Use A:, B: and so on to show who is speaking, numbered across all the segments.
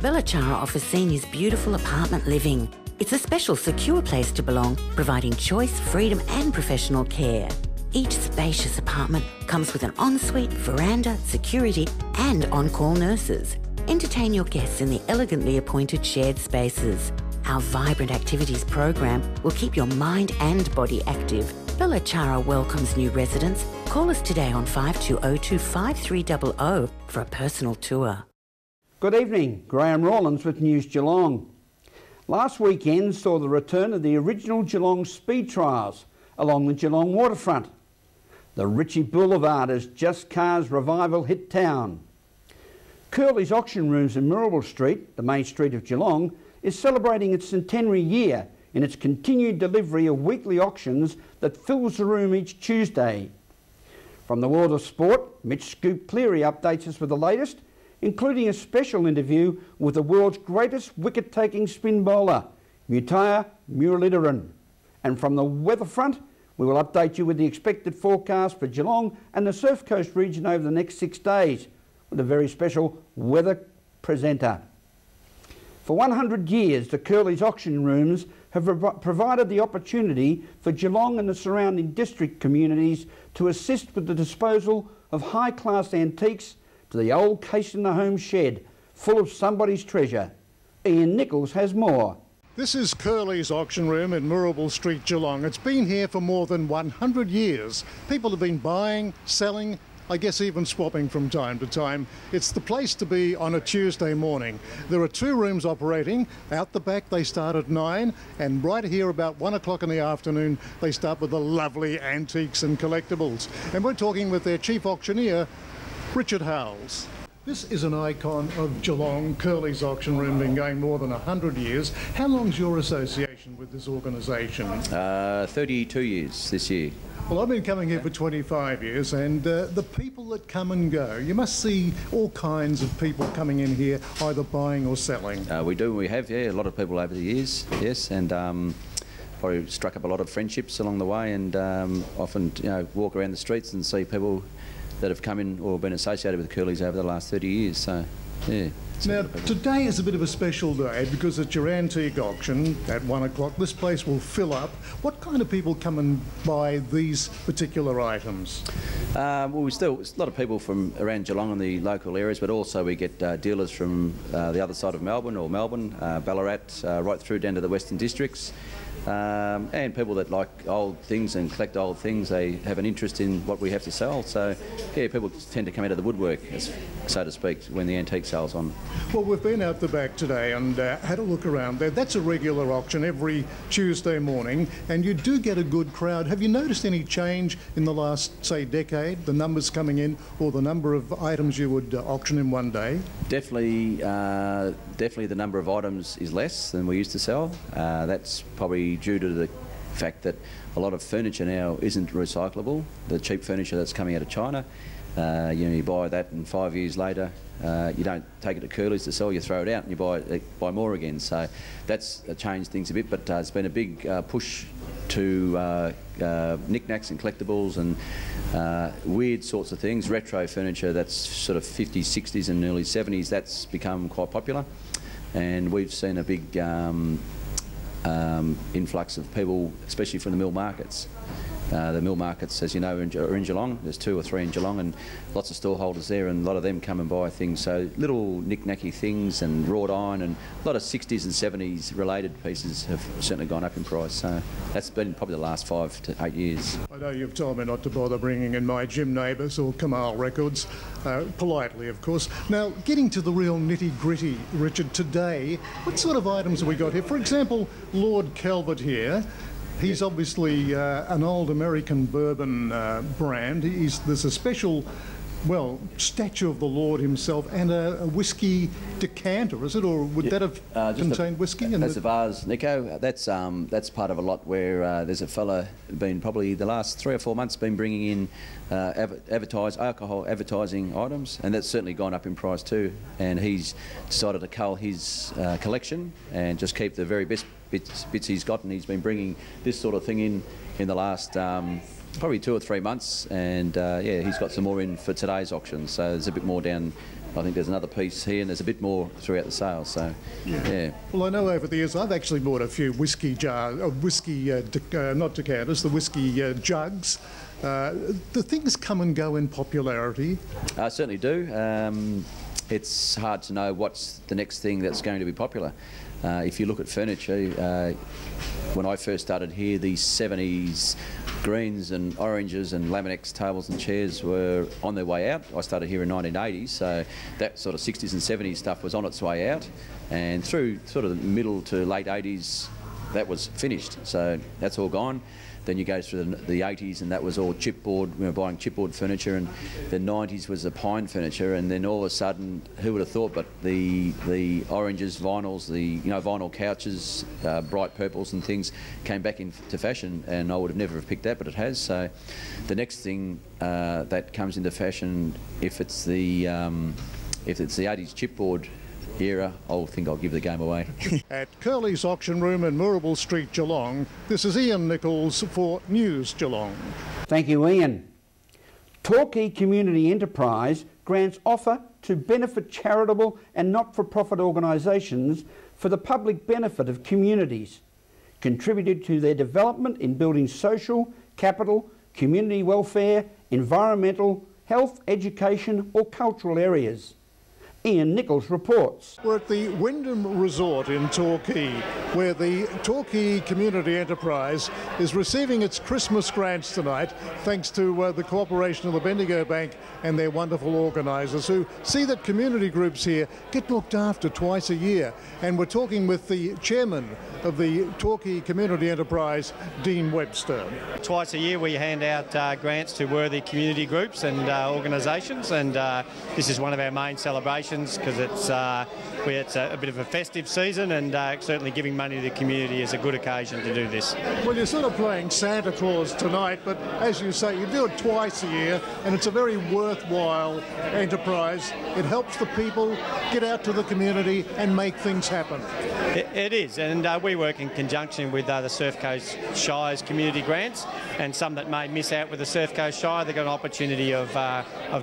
A: Belachara offers seniors beautiful apartment living. It's a special, secure place to belong, providing choice, freedom and professional care. Each spacious apartment comes with an ensuite, veranda, security and on-call nurses. Entertain your guests in the elegantly appointed shared spaces. Our vibrant activities program will keep your mind and body active. Belachara welcomes new residents. Call us today on 5202 5300 for a personal tour.
B: Good evening, Graham Rawlins with News Geelong. Last weekend saw the return of the original Geelong speed trials along the Geelong waterfront. The Ritchie Boulevard as Just Cars revival hit town. Curly's Auction Rooms in Mirabel Street, the main street of Geelong, is celebrating its centenary year in its continued delivery of weekly auctions that fills the room each Tuesday. From the world of sport, Mitch Scoop Cleary updates us with the latest, including a special interview with the world's greatest wicket-taking spin bowler, Mutaya Muralidharan. And from the weather front, we will update you with the expected forecast for Geelong and the Surf Coast region over the next 6 days with a very special weather presenter. For 100 years, the Curly's Auction Rooms have provided the opportunity for Geelong and the surrounding district communities to assist with the disposal of high-class antiques to the old case in the home shed, full of somebody's treasure. Ian Nichols has more.
C: This is Curly's Auction Room in Mirabel Street, Geelong. It's been here for more than 100 years. People have been buying, selling, I guess even swapping from time to time. It's the place to be on a Tuesday morning. There are 2 rooms operating. Out the back they start at 9, and right here about 1 o'clock in the afternoon they start with the lovely antiques and collectibles. And we're talking with their chief auctioneer, Richard Howells. This is an icon of Geelong. Curly's Auction Room, been going more than 100 years. How long's your association with this organisation?
D: 32 years this year.
C: Well, I've been coming here for 25 years, and the people that come and go, you must see all kinds of people coming in here, either buying or selling.
D: We do. We have, yeah, a lot of people over the years, yes, and probably struck up a lot of friendships along the way, and often, you know, walk around the streets and see people that have come in or been associated with Curly's over the last 30 years. So, yeah.
C: Now, today is a bit of a special day because it's your antique auction at 1 o'clock. This place will fill up. What kind of people come and buy these particular items?
D: Well, a lot of people from around Geelong and the local areas, but also we get dealers from the other side of Melbourne, or Melbourne, Ballarat, right through down to the Western Districts. And people that like old things and collect old things, they have an interest in what we have to sell. So, yeah, people tend to come out of the woodwork, so to speak, when the antique sale's on.
C: Well, we've been out the back today and had a look around there. That's a regular auction every Tuesday morning, and you do get a good crowd. Have you noticed any change in the last, say, decade, the numbers coming in or the number of items you would auction in one day?
D: Definitely the number of items is less than we used to sell. That's probably due to the fact that a lot of furniture now isn't recyclable. The cheap furniture that's coming out of China, you buy that and 5 years later you don't take it to Curly's to sell, you throw it out and you buy more again. So that's changed things a bit, but it's been a big push to knickknacks and collectibles and weird sorts of things. Retro furniture that's sort of 50s, 60s and early 70s, that's become quite popular, and we've seen a big influx of people, especially from the mill markets. The mill markets, as you know, are in Geelong. There's 2 or 3 in Geelong, and lots of stallholders there, and a lot of them come and buy things. So little knick-knacky things and wrought iron, and a lot of 60s and 70s related pieces have certainly gone up in price. So that's been probably the last 5 to 8 years.
C: I know you've told me not to bother bringing in my Jim Neighbours or Kamal records, politely of course. Now, getting to the real nitty-gritty, Richard, today, what sort of items have we got here? For example, Lord Calvert here. He's obviously an old American bourbon brand. There's a special, well, statue of the Lord himself and a whiskey decanter, is it? Or would that have contained whiskey?
D: That's a vase, Nico. That's part of a lot where there's a fella been probably the last 3 or 4 months been bringing in alcohol advertising items, and that's certainly gone up in price too. And he's decided to cull his collection and just keep the very best bits he's got, and he's been bringing this sort of thing in the last probably 2 or 3 months, and yeah, he's got some more in for today's auction, so there's a bit more down I think there's another piece here, and there's a bit more throughout the sales. So, yeah.
C: Well, I know over the years I've actually bought a few whiskey not decanters, the whiskey jugs. Do things come and go in popularity?
D: Certainly do. It's hard to know what's the next thing that's going to be popular. If you look at furniture, when I first started here, the 70s greens and oranges and Laminex tables and chairs were on their way out. I started here in 1980, so that sort of 60s and 70s stuff was on its way out, and through sort of the middle to late 80s, that was finished. So that's all gone. Then you go through the 80s, and that was all chipboard. We were buying chipboard furniture, and the 90s was the pine furniture, and then all of a sudden, who would have thought? But the oranges, vinyls, the vinyl couches, bright purples and things came back into fashion, and I would have never have picked that, but it has. So the next thing that comes into fashion, if it's the 80s chipboard era, I think I'll give the game away.
C: At Curly's Auction Room in Moorabool Street, Geelong, this is Ian Nichols for News Geelong.
B: Thank you, Ian. Torquay Community Enterprise grants offer to benefit charitable and not-for-profit organisations for the public benefit of communities, contributed to their development in building social, capital, community welfare, environmental, health, education or cultural areas. Ian Nichols reports.
C: We're at the Wyndham Resort in Torquay, where the Torquay Community Enterprise is receiving its Christmas grants tonight, thanks to the cooperation of the Bendigo Bank and their wonderful organisers, who see that community groups here get looked after twice a year. And we're talking with the chairman of the Torquay Community Enterprise, Dean Webster.
E: Twice a year we hand out grants to worthy community groups and organisations, and this is one of our main celebrations because it's a bit of a festive season, and certainly giving money to the community is a good occasion to do this.
C: Well, you're sort of playing Santa Claus tonight, but as you say, you do it twice a year, and it's a very worthwhile enterprise. It helps the people get out to the community and make things happen.
E: It is, and we work in conjunction with the Surf Coast Shire's community grants, and some that may miss out with the Surf Coast Shire, they've got an opportunity of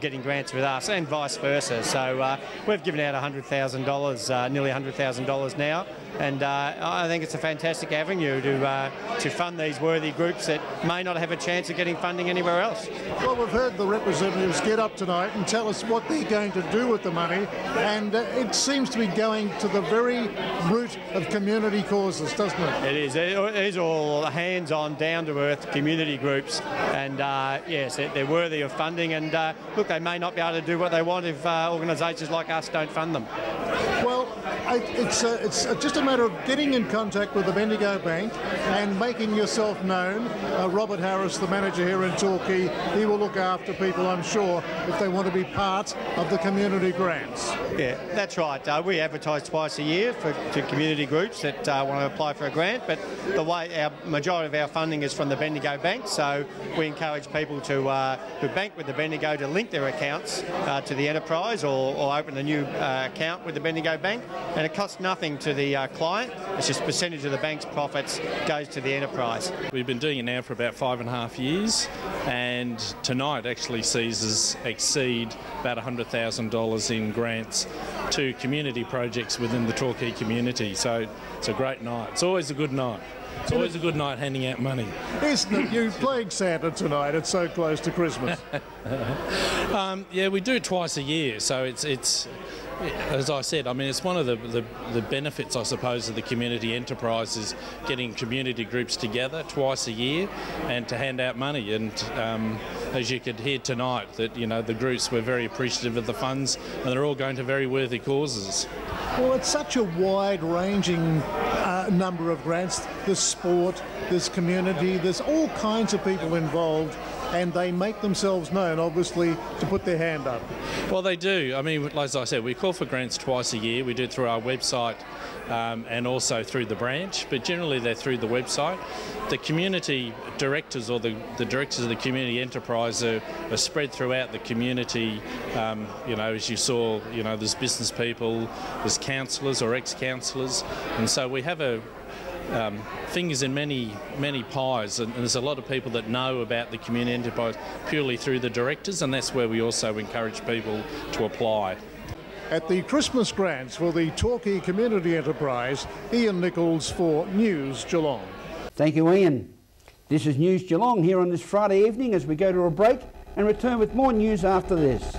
E: getting grants with us, and vice versa. So we've given out $100,000, nearly $100,000 now, and I think it's a fantastic avenue to fund these worthy groups that may not have a chance of getting funding anywhere else.
C: Well, we've heard the representatives get up tonight and tell us what they're going to do with the money, and it seems to be going to the very root of community causes, doesn't it?
E: It is. It is all hands-on, down-to-earth community groups, and yes, they're worthy of funding, and look, they may not be able to do what they want if organisations like us don't fund them.
C: Well, it's just a matter of getting in contact with the Bendigo Bank and making yourself known. Robert Harris, the manager here in Torquay, he will look after people, I'm sure, if they want to be part of the community grants.
E: Yeah, that's right. We advertise twice a year to community groups that want to apply for a grant, but the way our majority of our funding is from the Bendigo Bank, so we encourage people who bank with the Bendigo to link their accounts to the enterprise or open a new account with the Bendigo Bank, and it costs nothing to the client. It's just a percentage of the bank's profits goes to the enterprise. We've been doing it now for about 5.5 years, and tonight actually sees us exceed about $100,000 in grants to community projects within the Torquay community. So it's a great night. It's always a good night. It's always a good night handing out money.
C: Isn't it? You're playing Santa tonight. It's so close to Christmas.
F: Yeah, we do it twice a year, so it's as I said, I mean, it's one of the benefits, I suppose, of the community enterprise is getting community groups together twice a year and to hand out money. And as you could hear tonight, that the groups were very appreciative of the funds, and they're all going to very worthy causes.
C: Well, it's such a wide-ranging number of grants. There's sport, there's community, there's all kinds of people involved, and they make themselves known, obviously, to put their hand up.
F: Well, they do. I mean, as I said, we call for grants twice a year. We do it through our website and also through the branch, but generally they're through the website. The community directors or the directors of the community enterprise are spread throughout the community. As you saw, there's business people, there's councillors or ex-councillors, and so we have fingers in many pies, and there's a lot of people that know about the community enterprise purely through the directors, and that's where we also encourage people to apply.
C: at the Christmas grants for the Torquay Community Enterprise. Ian Nichols for News Geelong.
B: Thank you, Ian. This is News Geelong here on this Friday evening as we go to a break and return with more news after this.